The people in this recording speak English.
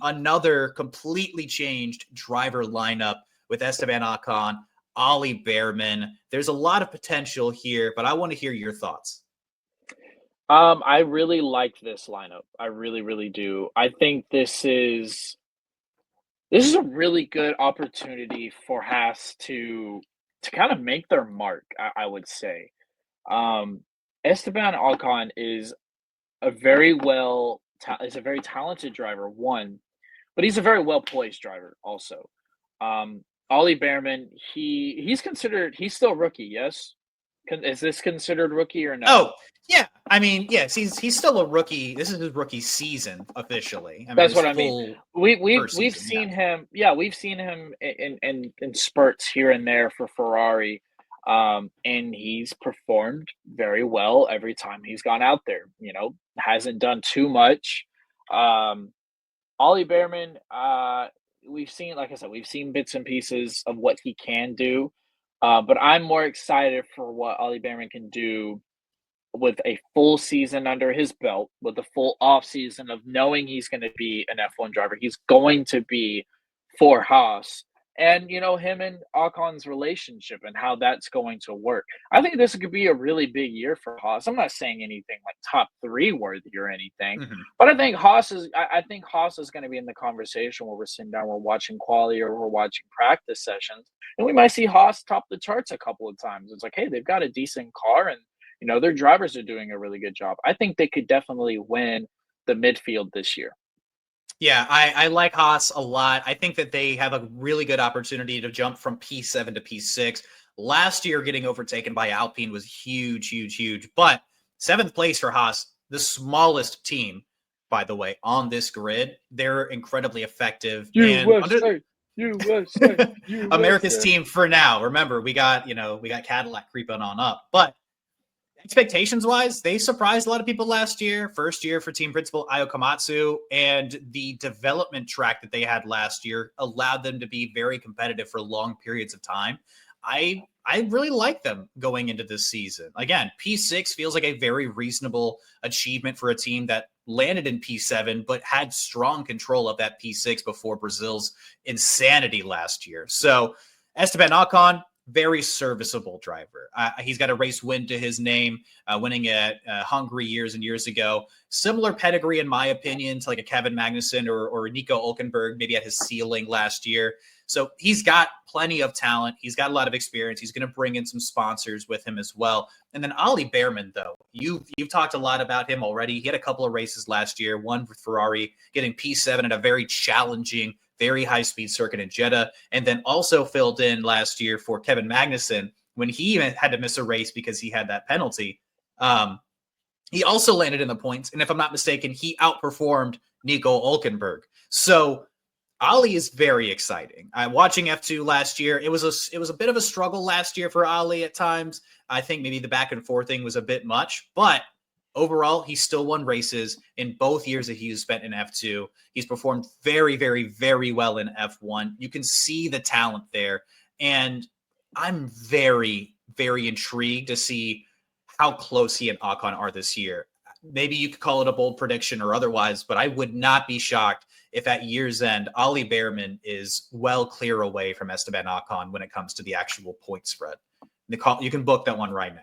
another completely changed driver lineup with Esteban Ocon, Ollie Bearman. There's a lot of potential here, but I want to hear your thoughts. I really like this lineup. I really, really do. I think this is a really good opportunity for Haas to kind of make their mark, I would say. Um, Esteban Ocon is a very talented driver, one, but he's a very well poised driver also. Um, Ollie Bearman, he's still a rookie, yes? Is this considered rookie or no? Oh, yeah. I mean, yes, he's still a rookie. This is his rookie season officially. I mean, That's his what I mean. full We've season. Yeah. seen him, yeah, we've seen him in spurts here and there for Ferrari, and he's performed very well every time he's gone out there. Hasn't done too much. Um, Ollie Bearman, we've seen, like I said, we've seen bits and pieces of what he can do, but I'm more excited for what Ollie Bearman can do with a full season under his belt, with the full off season of knowing he's going to be an F1 driver. He's going to be for Haas. And him and Ocon's relationship and how that's going to work. I think this could be a really big year for Haas. I'm not saying anything like top three worthy or anything, Mhm. but I think Haas is. I think Haas is going to be in the conversation where we're sitting down, we're watching quali or we're watching practice sessions, and we might see Haas top the charts a couple of times. It's like, hey, they've got a decent car, and their drivers are doing a really good job. I think they could definitely win the midfield this year. Yeah, I like Haas a lot. I think that they have a really good opportunity to jump from P7 to P6. Last year, getting overtaken by Alpine was huge, huge, huge. But seventh place for Haas, the smallest team, by the way, on this grid. They're incredibly effective. And under USA, USA, America's USA. team for now. Remember, we got Cadillac creeping on up. But expectations wise, they surprised a lot of people last year. First year for team principal Ayo Komatsu, and the development track that they had last year allowed them to be very competitive for long periods of time. I really like them going into this season. Again, P6 feels like a very reasonable achievement for a team that landed in P7 but had strong control of that P6 before Brazil's insanity last year. So Esteban Ocon, very serviceable driver. He's got a race win to his name, winning at Hungary years and years ago. Similar pedigree, in my opinion, to like a Kevin Magnussen or Nico Hulkenberg, maybe at his ceiling last year. So he's got plenty of talent. He's got a lot of experience. He's going to bring in some sponsors with him as well. And then Ollie Bearman, though, you've talked a lot about him already. He had a couple of races last year, one with Ferrari, getting P7 at a very challenging, very high-speed circuit in Jeddah, and then also filled in last year for Kevin Magnussen when he even had to miss a race because he had that penalty. He also landed in the points, and if I'm not mistaken, he outperformed Nico Hulkenberg. So Ollie is very exciting. I'm watching F2 last year. It was a bit of a struggle last year for Ollie at times. I think maybe the back and forth thing was a bit much, but overall, he still won races in both years that he's spent in F2. He's performed very, very, very well in F1. You can see the talent there. And I'm very, very intrigued to see how close he and Ocon are this year. Maybe you could call it a bold prediction or otherwise, but I would not be shocked if at year's end, Ollie Bearman is well clear away from Esteban Ocon when it comes to the actual point spread. You can book that one right now.